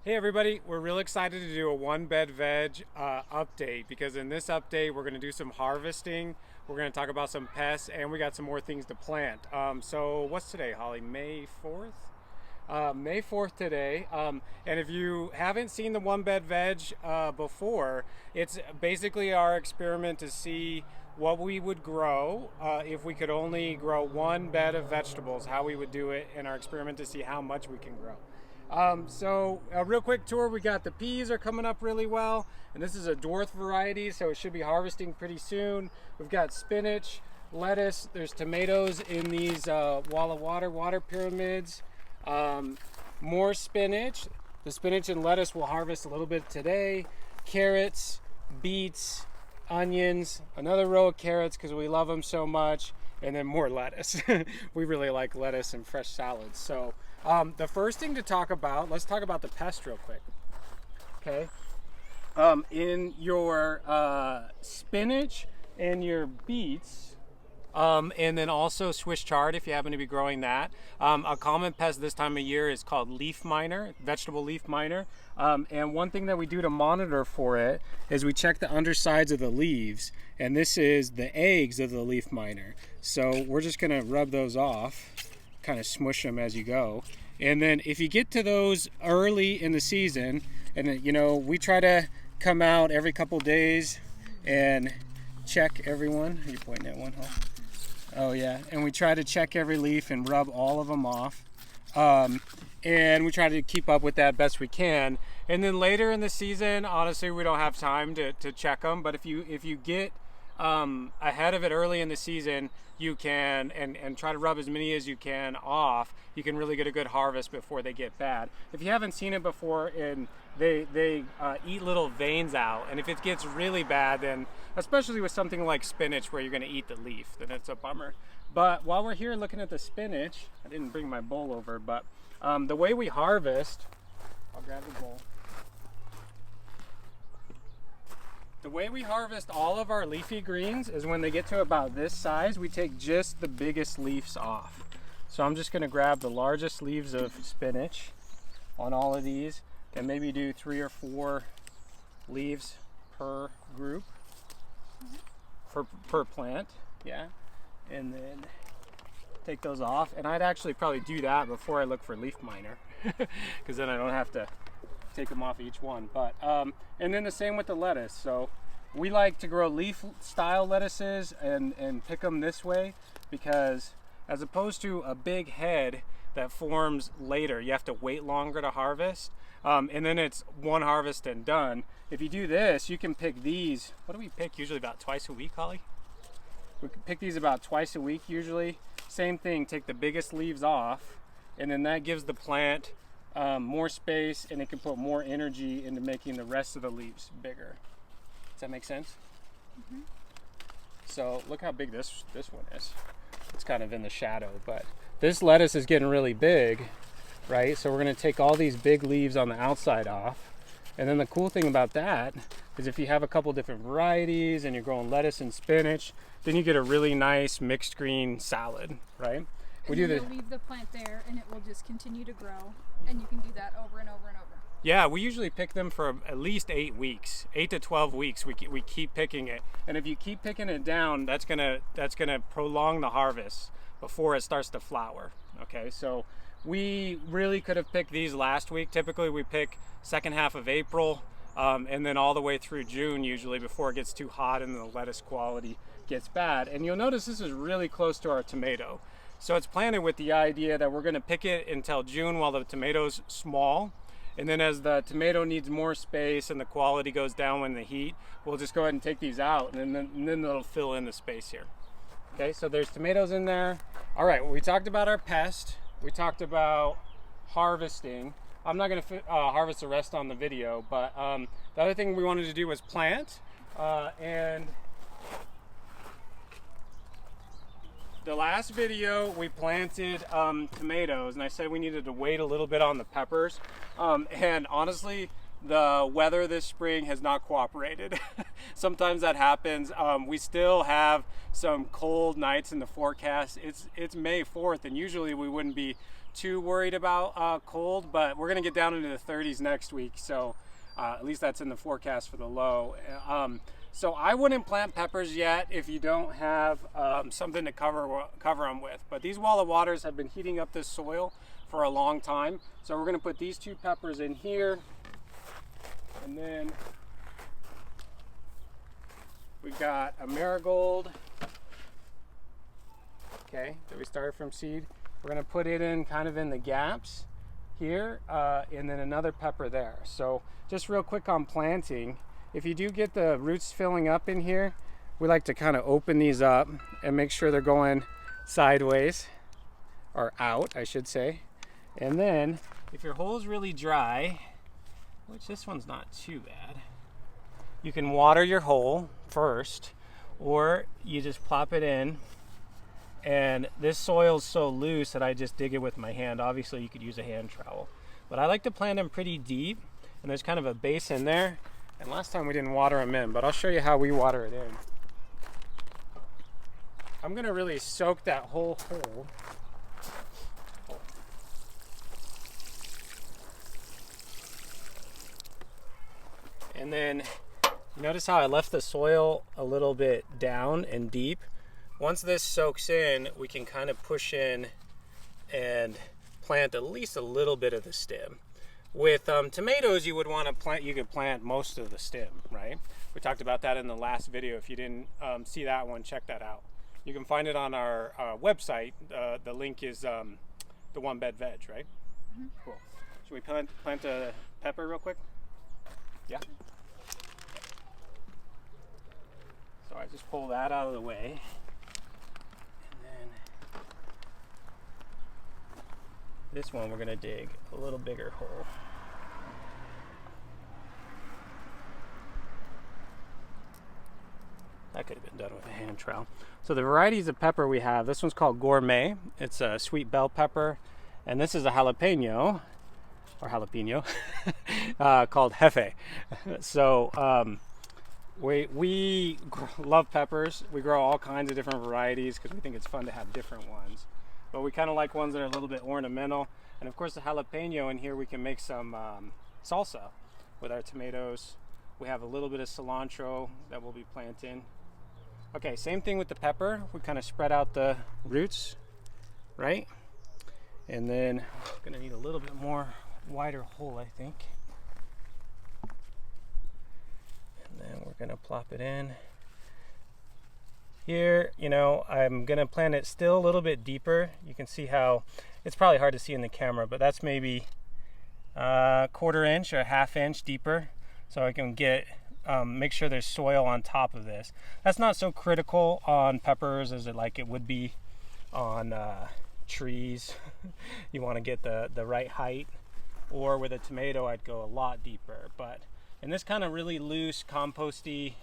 Hey everybody, we're real excited to do a one bed veg update because in this update we're going to do some harvesting, we're going to talk about some pests, and we got some more things to plant. So what's today, Holly? May 4th? May 4th today. And if you haven't seen the one bed veg before, it's basically our experiment to see what we would grow if we could only grow one bed of vegetables, how we would do it in our experiment to see how much we can grow. So a real quick tour, we got the peas are coming up really well, and this is a dwarf variety, so it should be harvesting pretty soon. We've got spinach, lettuce, there's tomatoes in these wall of water pyramids. More spinach. The spinach and lettuce we'll harvest a little bit today. Carrots, beets, onions, another row of carrots because we love them so much, and then more lettuce. We really like lettuce and fresh salads. So the first thing to talk about, let's talk about the pest real quick. Okay. In your spinach and your beets, and then also Swiss chard if you happen to be growing that. A common pest this time of year is called leaf miner, vegetable leaf miner. And one thing that we do to monitor for it is we check the undersides of the leaves, and this is the eggs of the leaf miner. So we're just gonna rub those off, kind of smush them as you go. And then if you get to those early in the season, and you know, we try to come out every couple days and check everyone. Are you pointing at one? Oh yeah, and we try to check every leaf and rub all of them off. And we try to keep up with that best we can. And then later in the season, honestly, we don't have time to check them. But if you get ahead of it early in the season, you can and try to rub as many as you can off. You can really get a good harvest before they get bad. If you haven't seen it before, and they eat little veins out, and if it gets really bad, then especially with something like spinach where you're going to eat the leaf, then it's a bummer. But while we're here looking at the spinach, I didn't bring my bowl over, but the way we harvest, I'll grab the bowl. The way we harvest all of our leafy greens is when they get to about this size, we take just the biggest leaves off. So I'm just going to grab the largest leaves of spinach on all of these and maybe do 3 or 4 leaves per group, per plant, yeah. And then take those off, and I'd actually probably do that before I look for leaf miner because then I don't have to take them off each one. But and then the same with the lettuce. So we like to grow leaf style lettuces and pick them this way because as opposed to a big head that forms later, you have to wait longer to harvest, and then it's one harvest and done. If you do this, you can pick these. What do we pick usually, about twice a week, Holly? We can pick these about twice a week usually. Same thing, take the biggest leaves off, and then that gives the plant more space, and it can put more energy into making the rest of the leaves bigger. Does that make sense? Mm-hmm. So look how big this one is. It's kind of in the shadow, but this lettuce is getting really big, right? So we're going to take all these big leaves on the outside off. And then the cool thing about that is if you have a couple different varieties and you're growing lettuce and spinach, then you get a really nice mixed green salad, right? And you'll leave the plant there and it will just continue to grow, and you can do that over and over and over. Yeah, we usually pick them for at least 8 weeks, 8 to 12 weeks. We keep picking it, and if you keep picking it down, that's gonna prolong the harvest before it starts to flower. Okay, so we really could have picked these last week. Typically, we pick second half of April, and then all the way through June usually before it gets too hot and the lettuce quality gets bad. And you'll notice this is really close to our tomato. So it's planted with the idea that we're gonna pick it until June while the tomato's small. And then as the tomato needs more space and the quality goes down in the heat, we'll just go ahead and take these out, and then it'll fill in the space here. Okay, so there's tomatoes in there. All right, well, we talked about our pest. We talked about harvesting. I'm not gonna harvest the rest on the video, but the other thing we wanted to do was plant. And the last video we planted tomatoes, and I said we needed to wait a little bit on the peppers, and honestly the weather this spring has not cooperated. Sometimes that happens. We still have some cold nights in the forecast. It's May 4th, and usually we wouldn't be too worried about cold, but we're gonna get down into the 30s next week, so at least that's in the forecast for the low. So I wouldn't plant peppers yet if you don't have something to cover them with. But these Walla Waters have been heating up this soil for a long time. So we're gonna put these 2 peppers in here. And then we got a marigold. Okay, that we started from seed. We're gonna put it in kind of in the gaps here, and then another pepper there. So just real quick on planting, if you do get the roots filling up in here, we like to kind of open these up and make sure they're going sideways, or out, I should say. And then if your hole's really dry, which this one's not too bad, you can water your hole first, or you just plop it in. And this soil's so loose that I just dig it with my hand. Obviously you could use a hand trowel, but I like to plant them pretty deep, and there's kind of a base in there. And last time we didn't water them in, but I'll show you how we water it in. I'm gonna really soak that whole hole. And then notice how I left the soil a little bit down and deep. Once this soaks in, we can kind of push in and plant at least a little bit of the stem. With tomatoes, you could plant most of the stem, right? We talked about that in the last video. If you didn't see that one, check that out. You can find it on our website. The link is the One Bed Veg, right? Mm-hmm. Cool. Should we plant a pepper real quick? Yeah. So I just pull that out of the way. And then this one we're gonna dig a little bigger hole. That could have been done with a hand trowel. So the varieties of pepper we have, this one's called Gourmet. It's a sweet bell pepper. And this is a jalapeno, or jalapeno, called Jefe. So we love peppers. We grow all kinds of different varieties because we think it's fun to have different ones. But we kind of like ones that are a little bit ornamental. And of course the jalapeno in here, we can make some salsa with our tomatoes. We have a little bit of cilantro that we'll be planting. Okay, same thing with the pepper. We kind of spread out the roots, right? And then we're gonna need a little bit more wider hole, I think. And then we're gonna plop it in. Here, you know, I'm gonna plant it still a little bit deeper. You can see how, it's probably hard to see in the camera, but that's maybe a 1/4 inch or a 1/2 inch deeper. So I can get, make sure there's soil on top of this. That's not so critical on peppers as it would be on trees. You want to get the right height. Or with a tomato, I'd go a lot deeper. But in this kind of really loose, composty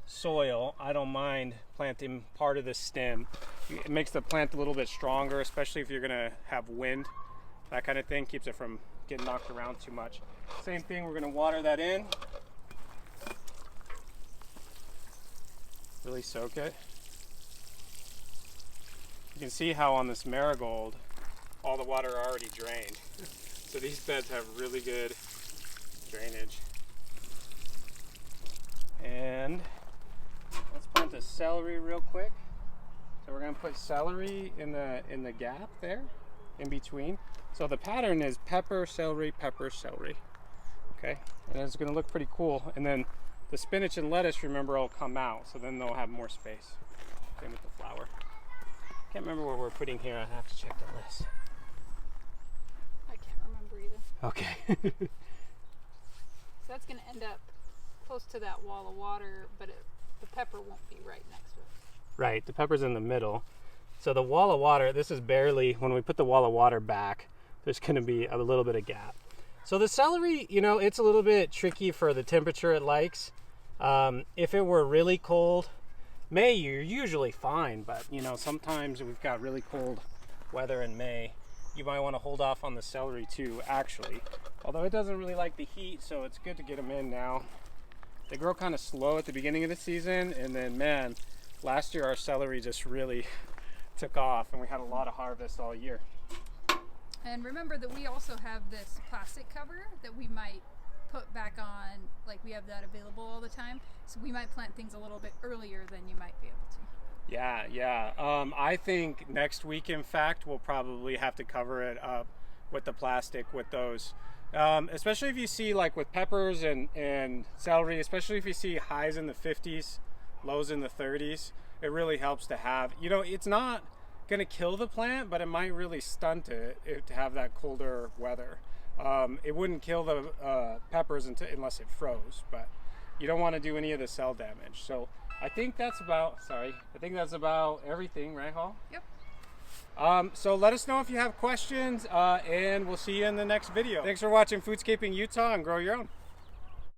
soil, I don't mind planting part of the stem. It makes the plant a little bit stronger, especially if you're gonna have wind. That kind of thing keeps it from getting knocked around too much. Same thing, we're gonna water that in. Really soak it. You can see how on this marigold, all the water already drained. So these beds have really good drainage. And let's plant the celery real quick. So we're gonna put celery in the gap there, in between. So the pattern is pepper, celery, okay? And it's gonna look pretty cool. And then the spinach and lettuce, remember, will come out, so then they'll have more space. Same with the flour. Can't remember what we're putting here, I have to check the list. I can't remember either. Okay. So that's gonna end up close to that wall of water, but the pepper won't be right next to it. Right, the pepper's in the middle. So the wall of water, this is barely, when we put the wall of water back, there's gonna be a little bit of gap. So the celery, you know, it's a little bit tricky for the temperature it likes. If it were really cold, May, you're usually fine, but you know, sometimes we've got really cold weather in May. You might wanna hold off on the celery too, actually. Although it doesn't really like the heat, so it's good to get them in now. They grow kind of slow at the beginning of the season, and then man, last year our celery just really took off and we had a lot of harvest all year. And remember that we also have this plastic cover that we might put back on, like we have that available all the time. So we might plant things a little bit earlier than you might be able to. Yeah. I think next week, in fact, we'll probably have to cover it up with the plastic with those. Especially if you see, like with peppers and celery, especially if you see highs in the 50s, lows in the 30s, it really helps to have, you know, it's not going to kill the plant, but it might really stunt it to have that colder weather. It wouldn't kill the peppers unless it froze, but you don't want to do any of the cell damage. So I think that's about everything, right, Hall? Yep. So let us know if you have questions, and we'll see you in the next video. Thanks for watching Foodscaping Utah, and grow your own.